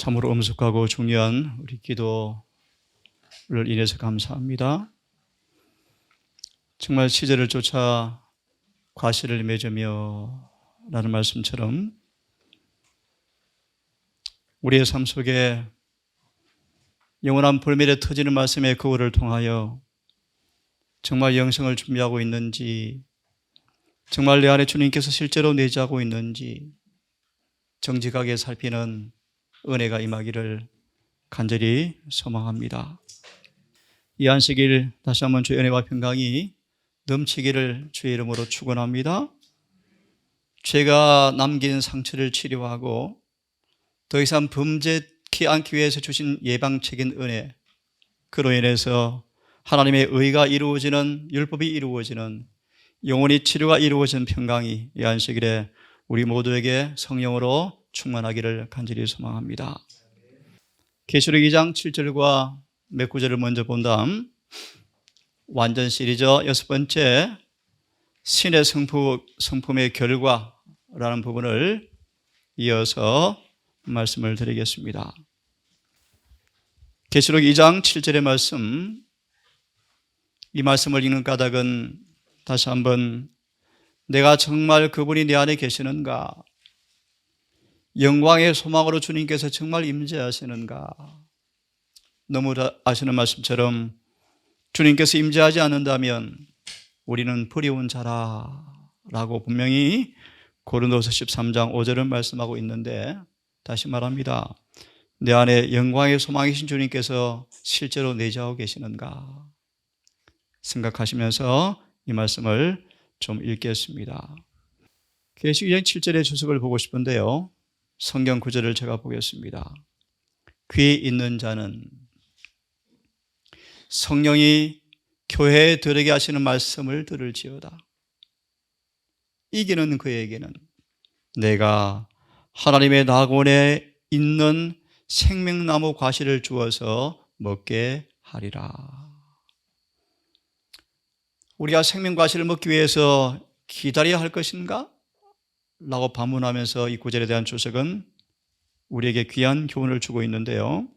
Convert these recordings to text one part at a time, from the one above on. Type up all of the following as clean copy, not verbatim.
참으로 엄숙하고 중요한 우리 기도를 인해서 감사합니다. 정말 시절을 쫓아 과실을 맺으며 라는 말씀처럼 우리의 삶 속에 영원한 불멸에 터지는 말씀의 그거를 통하여 정말 영생을 준비하고 있는지, 정말 내 안에 주님께서 실제로 내재하고 있는지 정직하게 살피는 은혜가 임하기를 간절히 소망합니다. 이 안식일 다시 한번 주의 은혜와 평강이 넘치기를 주의 이름으로 축원합니다. 죄가 남긴 상처를 치료하고 더 이상 범죄치 않기 위해서 주신 예방책인 은혜, 그로 인해서 하나님의 의가 이루어지는, 율법이 이루어지는, 영원히 치료가 이루어지는 평강이 이 안식일에 우리 모두에게 성령으로 충만하기를 간절히 소망합니다. 계시록 2장 7절과 몇 구절을 먼저 본 다음 완전 시리즈 6번째 신의 성품의 결과라는 부분을 이어서 말씀을 드리겠습니다. 계시록 2장 7절의 말씀, 이 말씀을 읽는 까닭은 다시 한번 내가 정말 그분이 내 안에 계시는가, 영광의 소망으로 주님께서 정말 임재하시는가. 너무 아시는 말씀처럼 주님께서 임재하지 않는다면 우리는 버리운 자라라고 분명히 고린도서 13장 5절은 말씀하고 있는데, 다시 말합니다. 내 안에 영광의 소망이신 주님께서 실제로 내재하고 계시는가 생각하시면서 이 말씀을 좀 읽겠습니다. 계시록 2장 7절의 주석을 보고 싶은데요, 성경 구절을 제가 보겠습니다. 귀 있는 자는 성령이 교회에 들에게 하시는 말씀을 들을지어다. 이기는 그에게는 내가 하나님의 낙원에 있는 생명나무 과실을 주어서 먹게 하리라. 우리가 생명 과실을 먹기 위해서 기다려야 할 것인가? 라고 반문하면서 이 구절에 대한 주석은 우리에게 귀한 교훈을 주고 있는데요,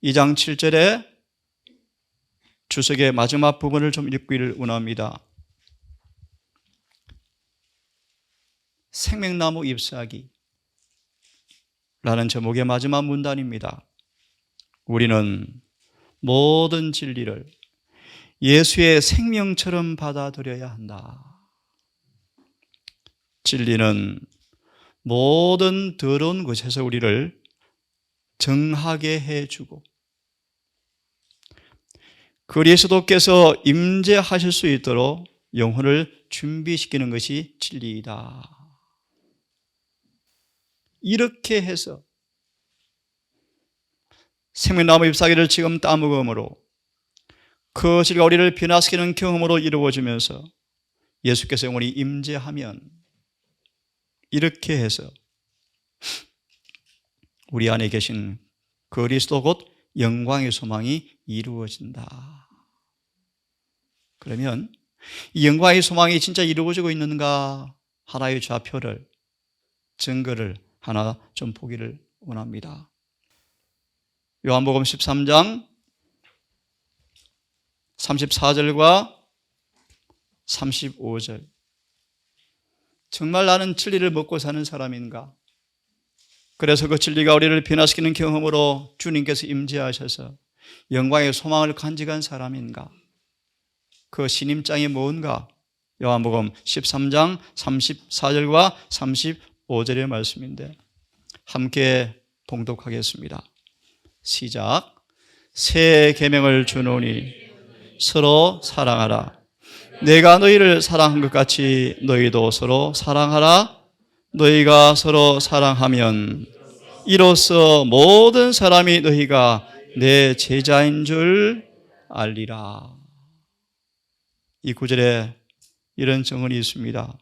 2장 7절에 주석의 마지막 부분을 좀 읽기를 원합니다. 생명나무 잎사귀 라는 제목의 마지막 문단입니다. 우리는 모든 진리를 예수의 생명처럼 받아들여야 한다. 진리는 모든 더러운 것에서 우리를 정하게 해주고 그리스도께서 임재하실 수 있도록 영혼을 준비시키는 것이 진리이다. 이렇게 해서 생명나무 잎사귀를 지금 따먹음으로 그 진리가 우리를 변화시키는 경험으로 이루어지면서 예수께서 영원히 임재하면, 이렇게 해서 우리 안에 계신 그리스도 곧 영광의 소망이 이루어진다. 그러면 이 영광의 소망이 진짜 이루어지고 있는가, 하나의 좌표를, 증거를 하나 좀 보기를 원합니다. 요한복음 13장 34절과 35절. 정말 나는 진리를 먹고 사는 사람인가? 그래서 그 진리가 우리를 변화시키는 경험으로 주님께서 임재하셔서 영광의 소망을 간직한 사람인가? 그 신임장이 뭔가? 요한복음 13장 34절과 35절의 말씀인데 함께 봉독하겠습니다. 시작. 새 계명을 주노니 서로 사랑하라. 내가 너희를 사랑한 것 같이 너희도 서로 사랑하라. 너희가 서로 사랑하면 이로써 모든 사람이 너희가 내 제자인 줄 알리라. 이 구절에 이런 정언이 있습니다.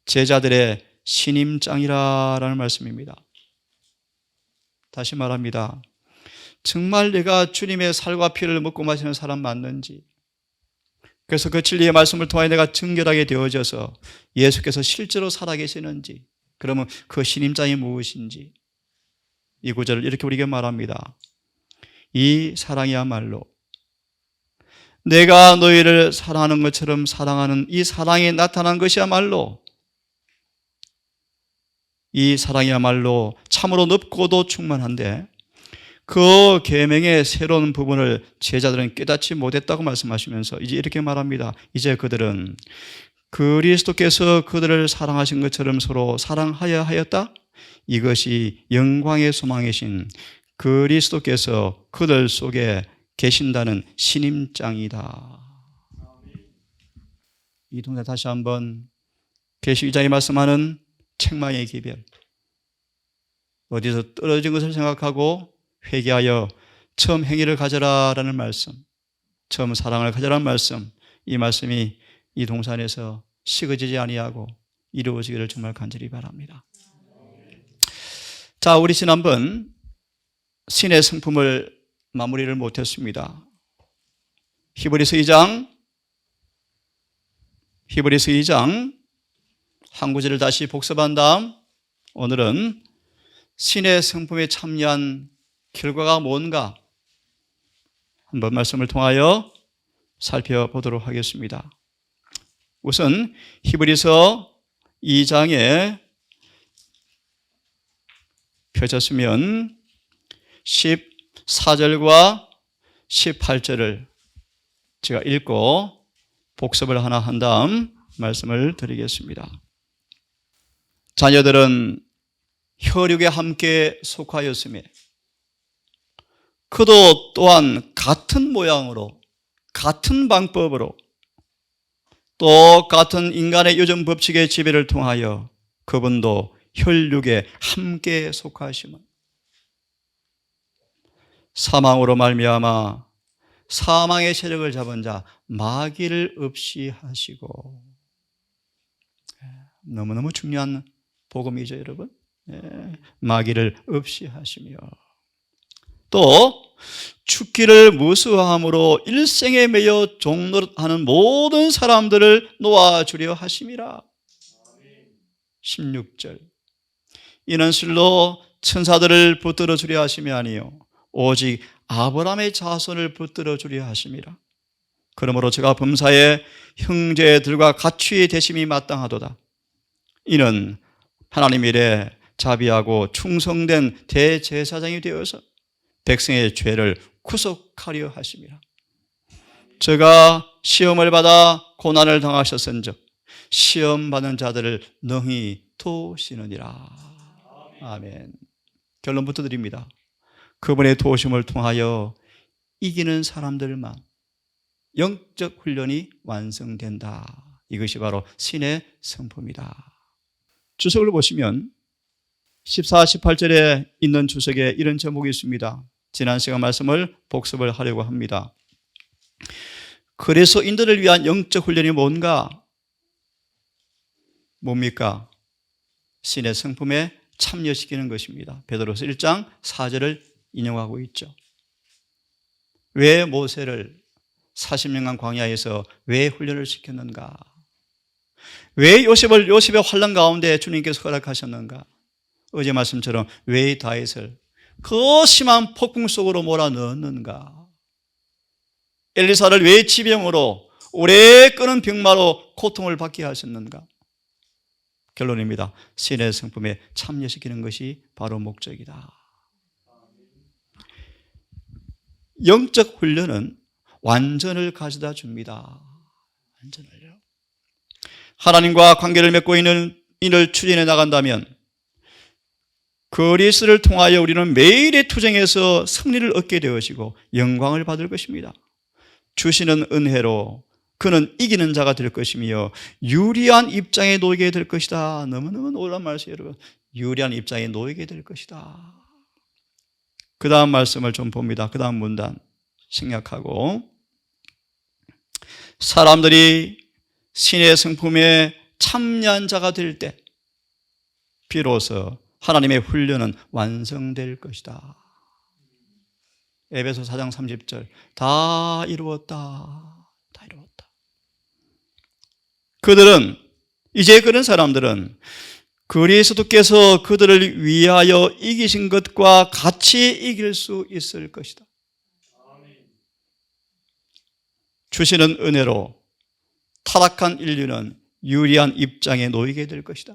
제자들의 신임장이라는 말씀입니다. 다시 말합니다. 정말 내가 주님의 살과 피를 먹고 마시는 사람 맞는지, 그래서 그 진리의 말씀을 통하여 내가 정결하게 되어져서 예수께서 실제로 살아계시는지, 그러면 그 신임장이 무엇인지, 이 구절을 이렇게 우리에게 말합니다. 이 사랑이야말로 내가 너희를 사랑하는 것처럼 사랑하는 이 사랑이 나타난 것이야말로 이 사랑이야말로 참으로 넓고도 충만한데 그 계명의 새로운 부분을 제자들은 깨닫지 못했다고 말씀하시면서 이제 이렇게 말합니다. 이제 그들은 그리스도께서 그들을 사랑하신 것처럼 서로 사랑하여 하였다. 이것이 영광의 소망이신 그리스도께서 그들 속에 계신다는 신임장이다. 이 동네 다시 한번 계시록 2장에 말씀하는 책망의 기별, 어디서 떨어진 것을 생각하고 회개하여 처음 행위를 가져라라는 말씀, 처음 사랑을 가져라는 말씀, 이 말씀이 이 동산에서 식어지지 아니하고 이루어지기를 정말 간절히 바랍니다. 자, 우리 지난번 신의 성품을 마무리를 못했습니다. 히브리서 2장 한 구절을 다시 복습한 다음 오늘은 신의 성품에 참여한 결과가 뭔가 한번 말씀을 통하여 살펴보도록 하겠습니다. 우선 히브리서 2장에 펴졌으면 14절과 18절을 제가 읽고 복습을 하나 한 다음 말씀을 드리겠습니다. 자녀들은 혈육에 함께 속하였으며 그도 또한 같은 모양으로 같은 방법으로 똑같은 인간의 요즘 법칙의 지배를 통하여 그분도 혈육에 함께 속하시면 사망으로 말미암아 사망의 세력을 잡은 자 마귀를 없이 하시고, 너무너무 중요한 복음이죠, 여러분. 마귀를 없이 하시며 또 죽기를 무수함으로 일생에 매여 종노릇하는 모든 사람들을 놓아주려 하심이라. 16절 이는 실로 천사들을 붙들어 주려 하심이 아니요 오직 아브라함의 자손을 붙들어 주려 하심이라. 그러므로 제가 범사에 형제들과 같이 되심이 마땅하도다. 이는 하나님 일에 자비하고 충성된 대제사장이 되어서 백성의 죄를 구속하려 하심이라. 제가 시험을 받아 고난을 당하셨은즉 시험 받는 자들을 능히 도우시느니라. 아멘. 결론부터 드립니다. 그분의 도우심을 통하여 이기는 사람들만 영적 훈련이 완성된다. 이것이 바로 신의 성품이다. 주석을 보시면 14, 18절에 있는 주석에 이런 제목이 있습니다. 지난 시간 말씀을 복습을 하려고 합니다. 그리스도인들을 위한 영적 훈련이 뭡니까? 신의 성품에 참여시키는 것입니다. 베드로서 1장 4절을 인용하고 있죠. 왜 모세를 40년간 광야에서 왜 훈련을 시켰는가? 왜 요셉의 환난 가운데 주님께서 허락하셨는가? 어제 말씀처럼 왜 다윗을 그 심한 폭풍 속으로 몰아넣었는가? 엘리사를 왜 지병으로 오래 끄는 병마로 고통을 받게 하셨는가? 결론입니다. 신의 성품에 참여시키는 것이 바로 목적이다. 영적 훈련은 완전을 가져다 줍니다. 완전을요. 하나님과 관계를 맺고 있는 인을 추진해 나간다면 그리스도를 통하여 우리는 매일의 투쟁에서 승리를 얻게 되어지고 영광을 받을 것입니다. 주시는 은혜로 그는 이기는 자가 될 것이며 유리한 입장에 놓이게 될 것이다. 너무너무 놀라운 말씀이에요, 여러분. 유리한 입장에 놓이게 될 것이다. 그 다음 말씀을 좀 봅니다. 그 다음 문단 생략하고, 사람들이 신의 성품에 참여한 자가 될 때 비로소 하나님의 훈련은 완성될 것이다. 에베소 4장 30절 다 이루었다. 다 이루었다. 이제 그런 사람들은 그리스도께서 그들을 위하여 이기신 것과 같이 이길 수 있을 것이다. 주시는 은혜로 타락한 인류는 유리한 입장에 놓이게 될 것이다.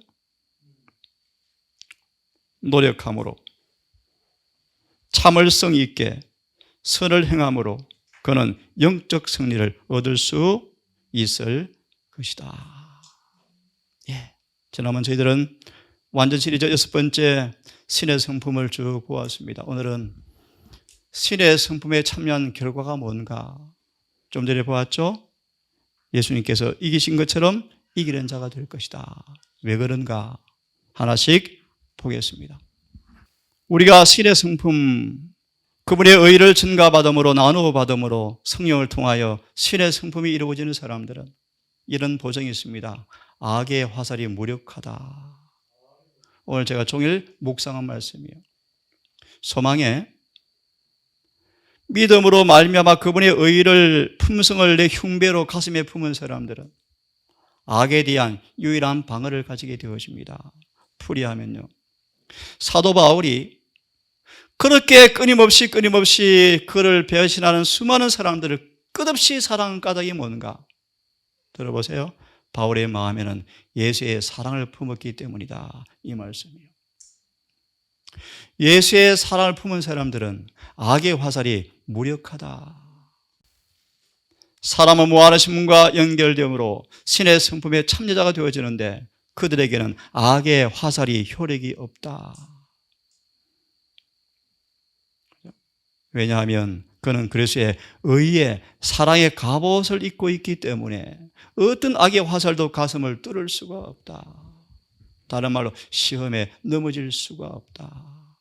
노력함으로, 참을성 있게 선을 행함으로 그는 영적 승리를 얻을 수 있을 것이다. 예. 지난번 저희들은 완전 시리즈 6번째 신의 성품을 쭉 보았습니다. 오늘은 신의 성품에 참여한 결과가 뭔가 좀 전에 보았죠? 예수님께서 이기신 것처럼 이기는 자가 될 것이다. 왜 그런가? 하나씩 보겠습니다. 우리가 신의 성품, 그분의 의를 증가받음으로 나누어 받음으로 성령을 통하여 신의 성품이 이루어지는 사람들은 이런 보정이 있습니다. 악의 화살이 무력하다. 오늘 제가 종일 묵상한 말씀이에요. 소망에 믿음으로 말미암아 그분의 의를 품성을 내 흉배로 가슴에 품은 사람들은 악에 대한 유일한 방어를 가지게 되어집니다. 풀이하면요, 사도 바울이 그렇게 끊임없이 그를 배신하는 수많은 사람들을 끝없이 사랑한 까닭이 뭔가? 들어보세요. 바울의 마음에는 예수의 사랑을 품었기 때문이다. 이 말씀이에요. 예수의 사랑을 품은 사람들은 악의 화살이 무력하다. 사람은 무한하신 분과 연결됨으로 신의 성품에 참여자가 되어지는데 그들에게는 악의 화살이 효력이 없다. 왜냐하면 그는 그리스도의 의의 사랑의 갑옷을 입고 있기 때문에 어떤 악의 화살도 가슴을 뚫을 수가 없다. 다른 말로 시험에 넘어질 수가 없다.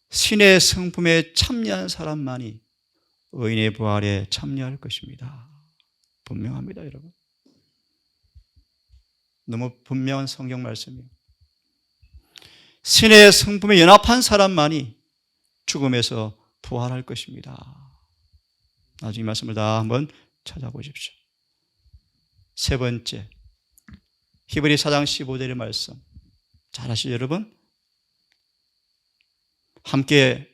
신의 성품에 참여한 사람만이 의인의 부활에 참여할 것입니다. 분명합니다, 여러분. 너무 분명한 성경 말씀이에요. 신의 성품에 연합한 사람만이 죽음에서 부활할 것입니다. 나중에 말씀을 다 한번 찾아보십시오. 세 번째, 히브리 4장 15절의 말씀 잘 아시죠, 여러분? 함께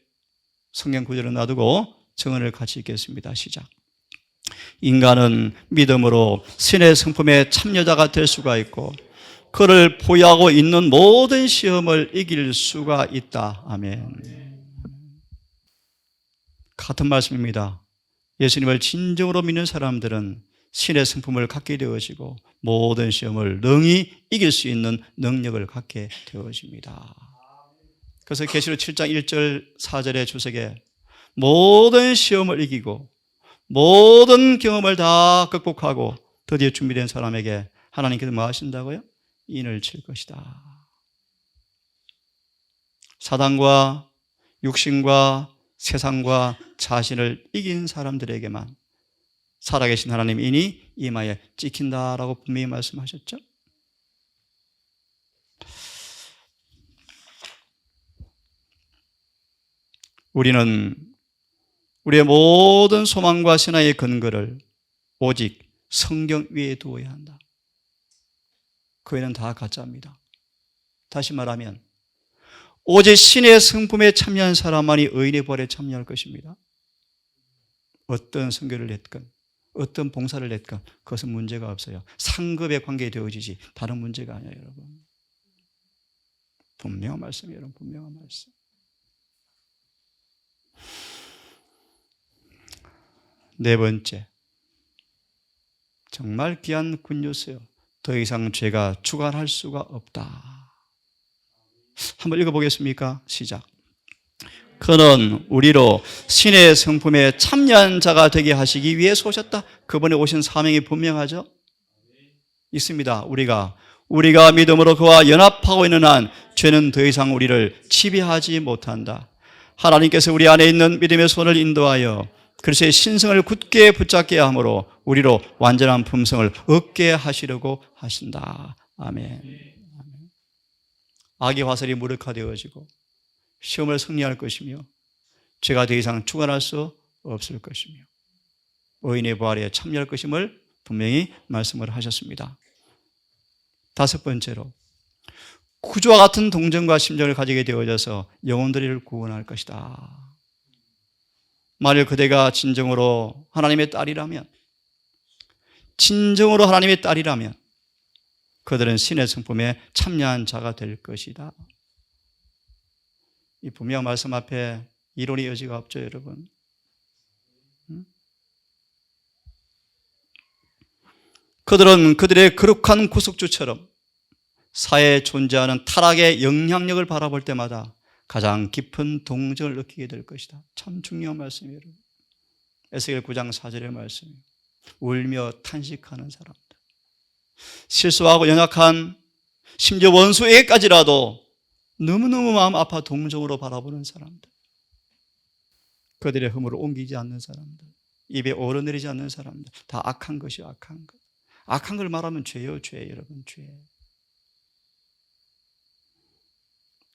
성경 구절을 놔두고 정언을 같이 읽겠습니다. 시작. 인간은 믿음으로 신의 성품에 참여자가 될 수가 있고 그를 포위하고 있는 모든 시험을 이길 수가 있다. 아멘. 같은 말씀입니다. 예수님을 진정으로 믿는 사람들은 신의 성품을 갖게 되어지고 모든 시험을 능히 이길 수 있는 능력을 갖게 되어집니다. 그래서 계시록 7장 1절 4절의 주석에 모든 시험을 이기고 모든 경험을 다 극복하고 드디어 준비된 사람에게 하나님께서 뭐 하신다고요? 인을 칠 것이다. 사단과 육신과 세상과 자신을 이긴 사람들에게만 살아계신 하나님 인이 이마에 찍힌다라고 분명히 말씀하셨죠? 우리는 우리의 모든 소망과 신앙의 근거를 오직 성경 위에 두어야 한다. 그 외에는 다 가짜입니다. 다시 말하면 오직 신의 성품에 참여한 사람만이 의인의 부활에 참여할 것입니다. 어떤 선교를 했건 어떤 봉사를 했건 그것은 문제가 없어요. 상급에 관계되어지지 다른 문제가 아니에요, 여러분. 분명한 말씀이에요, 여러분. 분명한 말씀. 네 번째, 정말 귀한 굿뉴스예요. 더 이상 죄가 주관할 수가 없다. 한번 읽어보겠습니까? 시작. 그는 우리로 신의 성품에 참여한 자가 되게 하시기 위해서 오셨다. 그분의 오신 사명이 분명하죠? 있습니다. 우리가 믿음으로 그와 연합하고 있는 한 죄는 더 이상 우리를 지배하지 못한다. 하나님께서 우리 안에 있는 믿음의 손을 인도하여 그리스도의 신성을 굳게 붙잡게 함으로 우리로 완전한 품성을 얻게 하시려고 하신다. 아멘. 악의 화살이 무력화되어지고 시험을 승리할 것이며 죄가 더 이상 주관할 수 없을 것이며 의인의 부활에 참여할 것임을 분명히 말씀을 하셨습니다. 다섯 번째로, 구주와 같은 동정과 심정을 가지게 되어져서 영혼들을 구원할 것이다. 만일 그대가 진정으로 하나님의 딸이라면, 진정으로 하나님의 딸이라면 그들은 신의 성품에 참여한 자가 될 것이다. 이 분명한 말씀 앞에 이론의 여지가 없죠, 여러분. 그들은 그들의 거룩한 구속주처럼 사회에 존재하는 타락의 영향력을 바라볼 때마다 가장 깊은 동정을 느끼게 될 것이다. 참 중요한 말씀이에요, 여러분. 에스겔 9장 4절의 말씀이에요. 울며 탄식하는 사람들, 실수하고 연약한 심지어 원수에게까지라도 너무너무 마음 아파 동정으로 바라보는 사람들, 그들의 허물을 옮기지 않는 사람들, 입에 오르내리지 않는 사람들, 다 악한 것이요, 악한 것. 악한 걸 말하면 죄요, 죄, 여러분, 죄.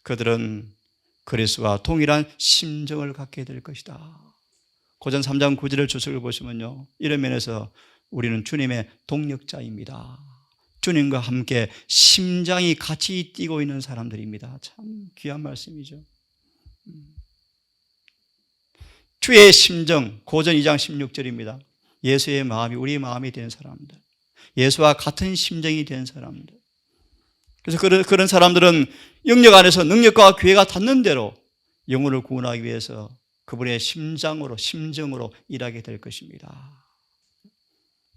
그들은 그리스도와 동일한 심정을 갖게 될 것이다. 고전 3장 9절을 주석을 보시면요, 이런 면에서 우리는 주님의 동력자입니다. 주님과 함께 심장이 같이 뛰고 있는 사람들입니다. 참 귀한 말씀이죠. 주의 심정, 고전 2장 16절입니다. 예수의 마음이 우리의 마음이 된 사람들, 예수와 같은 심정이 된 사람들. 그래서 그런 사람들은 영역 안에서 능력과 기회가 닿는 대로 영혼을 구원하기 위해서 그분의 심정으로 일하게 될 것입니다.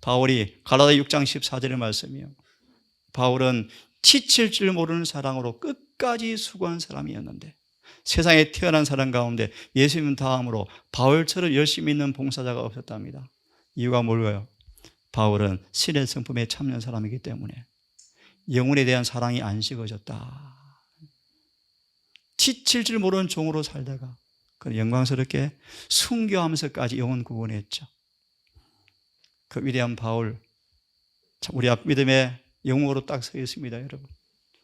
바울이 갈라디아 6장 14절의 말씀이요, 바울은 지칠 줄 모르는 사랑으로 끝까지 수고한 사람이었는데 세상에 태어난 사람 가운데 예수님 다음으로 바울처럼 열심히 있는 봉사자가 없었답니다. 이유가 뭘까요? 바울은 신의 성품에 참여한 사람이기 때문에 영혼에 대한 사랑이 안 식어졌다. 지칠 줄 모르는 종으로 살다가 영광스럽게 순교하면서까지 영혼 구원했죠. 그 위대한 바울, 우리 앞 믿음의 영웅으로 딱 서 있습니다, 여러분.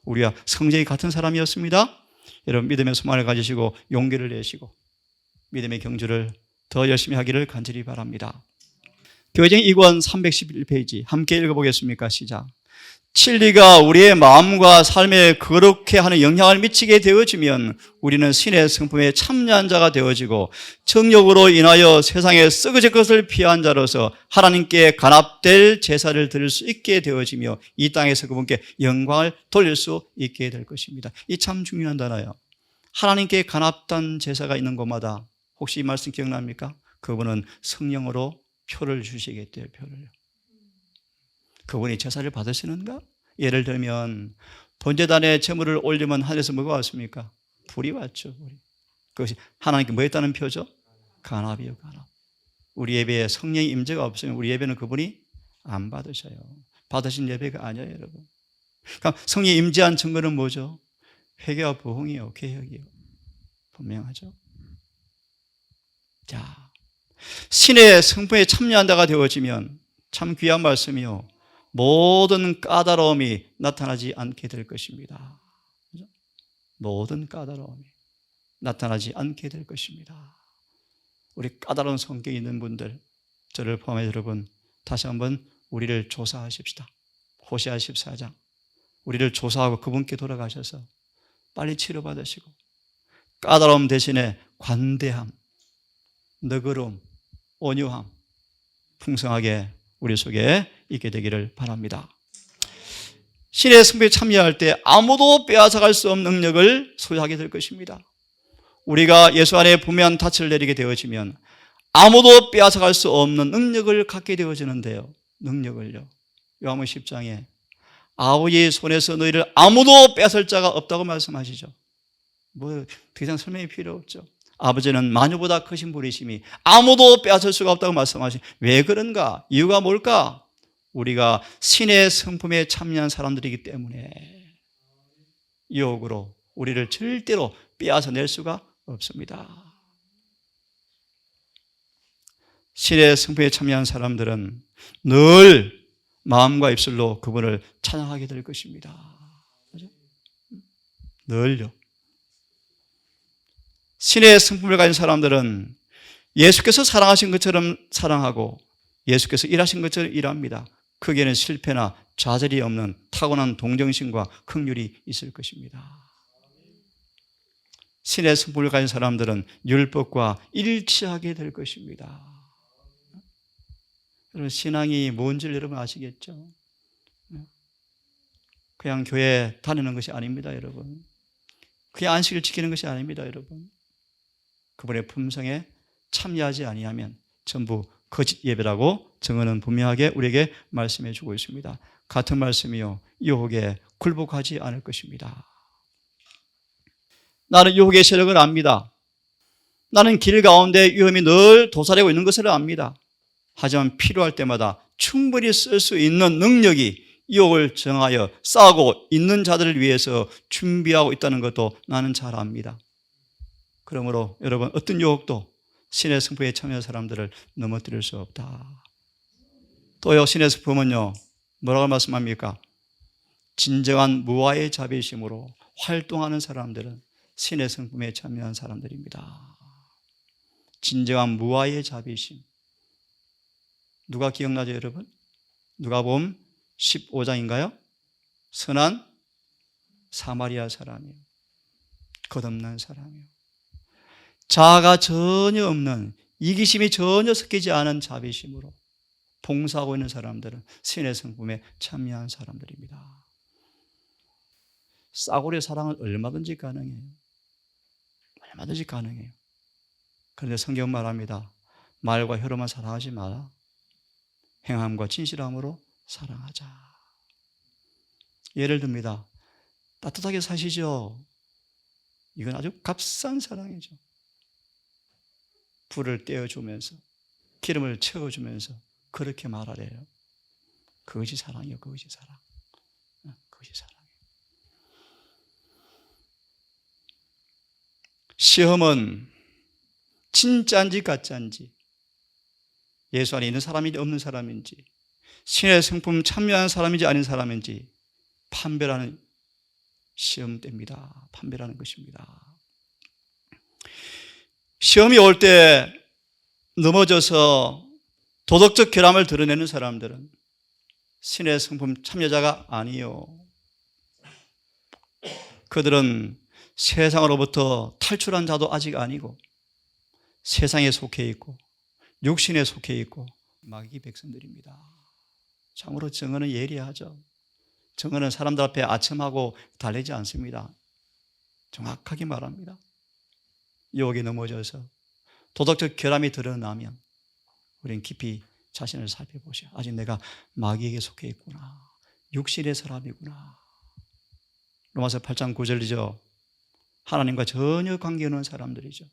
우리와 성적이 같은 사람이었습니다. 여러분, 믿음의 소망을 가지시고 용기를 내시고 믿음의 경주를 더 열심히 하기를 간절히 바랍니다. 교회쟁 2권 311페이지 함께 읽어보겠습니까? 시작. 진리가 우리의 마음과 삶에 거룩해 하는 영향을 미치게 되어지면 우리는 신의 성품에 참여한 자가 되어지고 정욕으로 인하여 세상에 썩어질 것을 피한 자로서 하나님께 간합될 제사를 드릴 수 있게 되어지며 이 땅에서 그분께 영광을 돌릴 수 있게 될 것입니다. 이 참 중요한 단어예요. 하나님께 간합된 제사가 있는 곳마다 혹시 이 말씀 기억납니까? 그분은 성령으로 표를 주시겠대요, 표를요. 그분이 제사를 받으시는가? 예를 들면 번제단에 제물을 올리면 하늘에서 뭐가 왔습니까? 불이 왔죠. 불이. 그것이 하나님께 뭐 했다는 표죠? 간합이요, 간합. 우리 예배에 성령의 임재가 없으면 우리 예배는 그분이 안 받으셔요. 받으신 예배가 아니에요, 여러분. 그러니까 성령이 임재한 증거는 뭐죠? 회개와 부흥이요, 개혁이요. 분명하죠. 자, 신의 성품에 참여한다가 되어지면 참 귀한 말씀이요, 모든 까다로움이 나타나지 않게 될 것입니다. 모든 까다로움이 나타나지 않게 될 것입니다. 우리 까다로운 성격이 있는 분들, 저를 포함해 여러분, 다시 한번 우리를 조사하십시다. 호세아 14장. 우리를 조사하고 그분께 돌아가셔서 빨리 치료받으시고 까다로움 대신에 관대함, 너그러움, 온유함 풍성하게 우리 속에 있게 되기를 바랍니다. 신의 성품에 참여할 때 아무도 빼앗아갈 수 없는 능력을 소유하게 될 것입니다. 우리가 예수 안에 분명한 닻을 내리게 되어지면 아무도 빼앗아갈 수 없는 능력을 갖게 되어지는데요. 능력을요. 요한복음 10장에 아버지의 손에서 너희를 아무도 빼앗을 자가 없다고 말씀하시죠. 뭐 더 이상 설명이 필요 없죠. 아버지는 만유보다 크신 분이심이 아무도 빼앗을 수가 없다고 말씀하시죠. 왜 그런가? 이유가 뭘까? 우리가 신의 성품에 참여한 사람들이기 때문에 유혹으로 우리를 절대로 빼앗아낼 수가 없습니다. 신의 성품에 참여한 사람들은 늘 마음과 입술로 그분을 찬양하게 될 것입니다. 그죠? 늘요. 신의 성품을 가진 사람들은 예수께서 사랑하신 것처럼 사랑하고 예수께서 일하신 것처럼 일합니다. 크게는 실패나 좌절이 없는 타고난 동정심과 긍휼이 있을 것입니다. 신의 성품을 가진 사람들은 율법과 일치하게 될 것입니다. 여러분, 신앙이 뭔지를 여러분 아시겠죠? 그냥 교회 다니는 것이 아닙니다, 여러분. 그냥 안식을 지키는 것이 아닙니다, 여러분. 그분의 품성에 참여하지 아니하면 전부 거짓 예배라고 증언은 분명하게 우리에게 말씀해 주고 있습니다. 같은 말씀이요, 유혹에 굴복하지 않을 것입니다. 나는 유혹의 세력을 압니다. 나는 길 가운데 위험이 늘 도사리고 있는 것을 압니다. 하지만 필요할 때마다 충분히 쓸 수 있는 능력이 유혹을 정하여 싸우고 있는 자들을 위해서 준비하고 있다는 것도 나는 잘 압니다. 그러므로 여러분, 어떤 유혹도 신의 성품에 참여한 사람들을 넘어뜨릴 수 없다. 또요, 신의 성품은요, 뭐라고 말씀합니까? 진정한 무아의 자비심으로 활동하는 사람들은 신의 성품에 참여한 사람들입니다. 진정한 무아의 자비심. 누가 기억나죠, 여러분? 누가복음 15장인가요? 선한 사마리아 사람이요, 겉없는 사람이요, 자아가 전혀 없는, 이기심이 전혀 섞이지 않은 자비심으로 봉사하고 있는 사람들은 신의 성품에 참여한 사람들입니다. 싸구려 사랑은 얼마든지 가능해요. 얼마든지 가능해요. 그런데 성경은 말합니다. 말과 혀로만 사랑하지 마라. 행함과 진실함으로 사랑하자. 예를 듭니다. 따뜻하게 사시죠. 이건 아주 값싼 사랑이죠. 불을 떼어주면서 기름을 채워주면서 그렇게 말하래요. 그것이 사랑이요, 그것이 사랑. 그것이 사랑이에요. 시험은 진짜인지 가짜인지, 예수 안에 있는 사람인지 없는 사람인지, 신의 성품 참여한 사람인지 아닌 사람인지 판별하는 시험대입니다. 판별하는 것입니다. 시험이 올 때 넘어져서 도덕적 결함을 드러내는 사람들은 신의 성품 참여자가 아니요, 그들은 세상으로부터 탈출한 자도 아직 아니고 세상에 속해 있고 육신에 속해 있고 마귀 백성들입니다. 참으로 증언은 예리하죠. 증언은 사람들 앞에 아첨하고 달래지 않습니다. 정확하게 말합니다. 유혹에 넘어져서 도덕적 결함이 드러나면 우리는 깊이 자신을 살펴보셔. 아직 내가 마귀에게 속해 있구나. 육신의 사람이구나. 로마서 8장 9절이죠. 하나님과 전혀 관계없는 사람들이죠.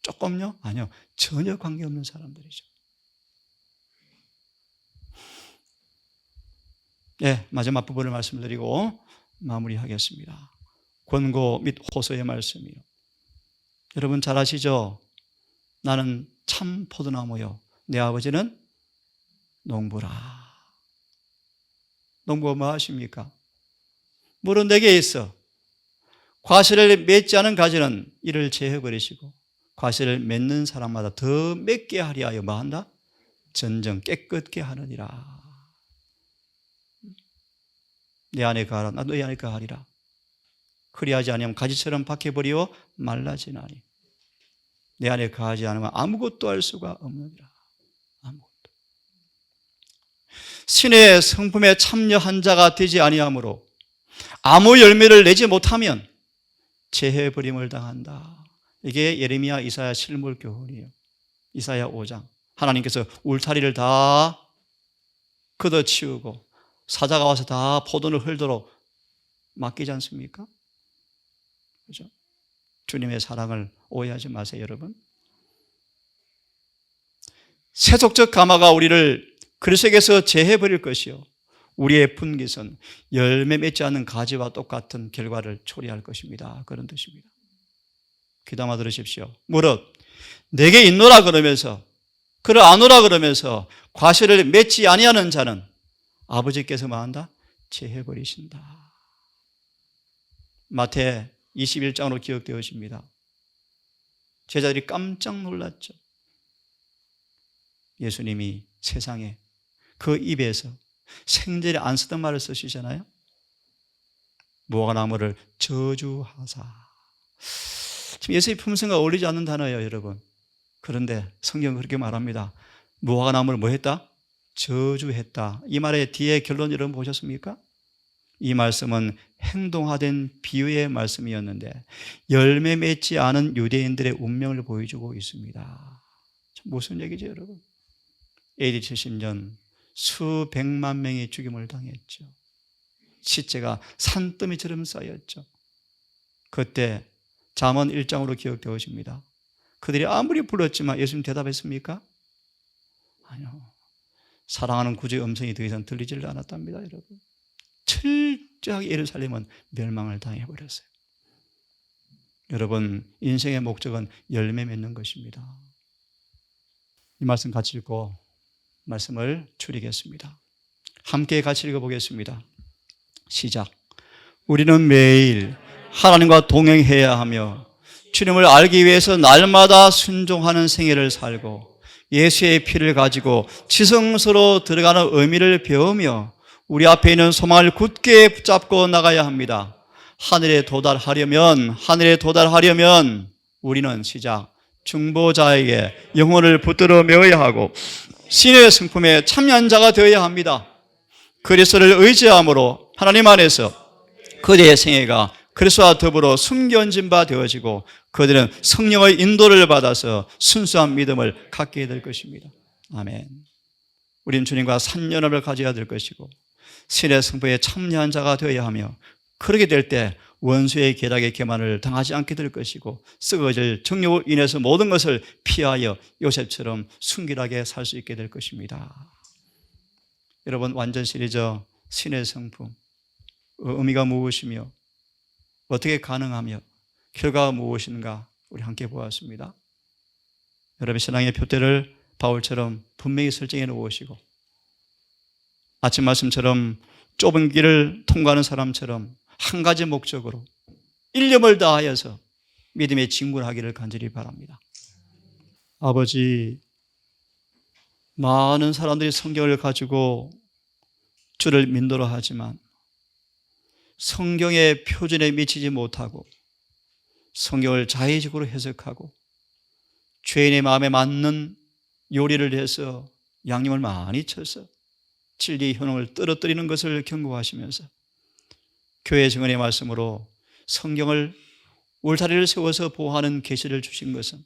조금요? 아니요. 전혀 관계없는 사람들이죠. 네, 마지막 부분을 말씀드리고 마무리하겠습니다. 권고 및 호소의 말씀이요. 여러분 잘 아시죠? 나는 참 포도나무요, 내 아버지는 농부라. 농부가 뭐 하십니까? 물은 내게 있어. 과실을 맺지 않은 가지는 이를 제해버리시고 과실을 맺는 사람마다 더 맺게 하리하여 뭐 한다? 전정 깨끗게 하느니라. 내 안에 가라, 나도 내 안에 가리라. 그리하지 아니하면 가지처럼 박혀버리고 말라지나니 내 안에 가지 않으면 아무것도 할 수가 없느니라. 아무것도. 신의 성품에 참여한 자가 되지 아니하므로 아무 열매를 내지 못하면 제해버림을 당한다. 이게 예레미야, 이사야 실물 교훈이에요. 이사야 5장. 하나님께서 울타리를 다 걷어치우고 사자가 와서 다 포도를 흘도록 맡기지 않습니까? 그죠? 주님의 사랑을 오해하지 마세요, 여러분. 세속적 감화가 우리를 그리스도에게서 제해버릴 것이요, 우리의 분깃은 열매 맺지 않는 가지와 똑같은 결과를 초래할 것입니다. 그런 뜻입니다. 귀담아 들으십시오. 무릇 내게 있노라 그러면서 그를 아노라 그러면서 과실을 맺지 아니하는 자는 아버지께서 뭐한다? 제해버리신다. 마태 21장으로 기억되어집니다. 제자들이 깜짝 놀랐죠. 예수님이 세상에 그 입에서 생전에 안 쓰던 말을 쓰시잖아요. 무화과나무를 저주하사. 지금 예수의 품성과 어울리지 않는 단어예요, 여러분. 그런데 성경은 그렇게 말합니다. 무화과나무를 뭐 했다? 저주했다. 이 말의 뒤에 결론 여러분 보셨습니까? 이 말씀은 행동화된 비유의 말씀이었는데 열매 맺지 않은 유대인들의 운명을 보여주고 있습니다. 무슨 얘기죠, 여러분? AD 70년 수백만 명이 죽임을 당했죠. 시체가 산더미처럼 쌓였죠. 그때 잠언 1장으로 기억되어집니다. 그들이 아무리 불렀지만 예수님 대답했습니까? 아니요. 사랑하는 구주의 음성이 더 이상 들리질 않았답니다, 여러분. 철저하게 예루살렘은 멸망을 당해버렸어요. 여러분, 인생의 목적은 열매 맺는 것입니다. 이 말씀 같이 읽고 말씀을 줄이겠습니다. 함께 같이 읽어보겠습니다. 시작. 우리는 매일 하나님과 동행해야 하며 주님을 알기 위해서 날마다 순종하는 생애를 살고 예수의 피를 가지고 지성소로 들어가는 의미를 배우며 우리 앞에 있는 소망을 굳게 붙잡고 나가야 합니다. 하늘에 도달하려면 우리는 시작. 중보자에게 영혼을 붙들어 메어야 하고 신의 성품에 참여한 자가 되어야 합니다. 그리스도를 의지함으로 하나님 안에서 그들의 생애가 그리스도와 더불어 숨겨진 바 되어지고 그들은 성령의 인도를 받아서 순수한 믿음을 갖게 될 것입니다. 아멘. 우리는 주님과 산연합을 가져야 될 것이고 신의 성품에 참여한 자가 되어야 하며 그렇게 될 때 원수의 계략의 계만을 당하지 않게 될 것이고 썩어질 정욕으로 인해서 모든 것을 피하여 요셉처럼 순결하게 살 수 있게 될 것입니다. 여러분, 완전 시리즈 신의 성품 의미가 무엇이며 어떻게 가능하며 결과가 무엇인가 우리 함께 보았습니다. 여러분의 신앙의 표대를 바울처럼 분명히 설정해 놓으시고 아침 말씀처럼 좁은 길을 통과하는 사람처럼 한 가지 목적으로 일념을 다하여서 믿음의 진군하기를 간절히 바랍니다. 아버지, 많은 사람들이 성경을 가지고 주를 믿노라 하지만 성경의 표준에 미치지 못하고 성경을 자의적으로 해석하고 죄인의 마음에 맞는 요리를 해서 양념을 많이 쳐서 진리의 효능을 떨어뜨리는 것을 경고하시면서 교회 증언의 말씀으로 성경을 울타리를 세워서 보호하는 계시를 주신 것은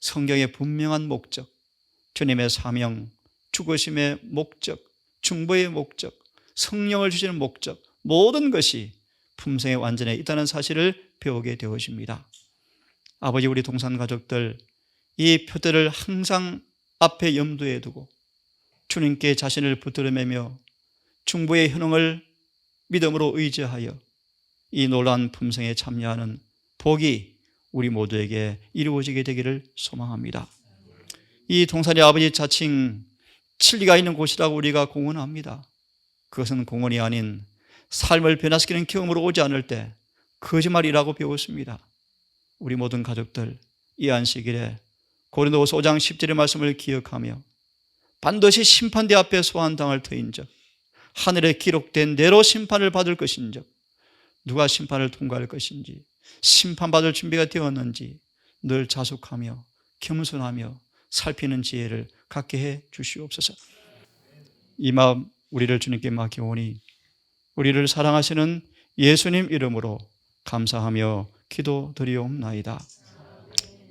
성경의 분명한 목적, 주님의 사명, 죽으심의 목적, 중보의 목적, 성령을 주시는 목적, 모든 것이 품성의 완전에 있다는 사실을 배우게 되어집니다. 아버지, 우리 동산 가족들 이 표대를 항상 앞에 염두에 두고 주님께 자신을 붙들어 매며 중보의 효능을 믿음으로 의지하여 이 놀라운 품성에 참여하는 복이 우리 모두에게 이루어지게 되기를 소망합니다. 이 동산의 아버지 자칭 진리가 있는 곳이라고 우리가 공언합니다. 그것은 공언이 아닌 삶을 변화시키는 경험으로 오지 않을 때 거짓말이라고 배웠습니다. 우리 모든 가족들 이 안식일에 고린도후서 5장 10절의 말씀을 기억하며 반드시 심판대 앞에 소환당할 터인즉 하늘에 기록된 대로 심판을 받을 것인즉 누가 심판을 통과할 것인지 심판받을 준비가 되었는지 늘 자숙하며 겸손하며 살피는 지혜를 갖게 해 주시옵소서. 이 마음 우리를 주님께 맡기오니 우리를 사랑하시는 예수님 이름으로 감사하며 기도드리옵나이다.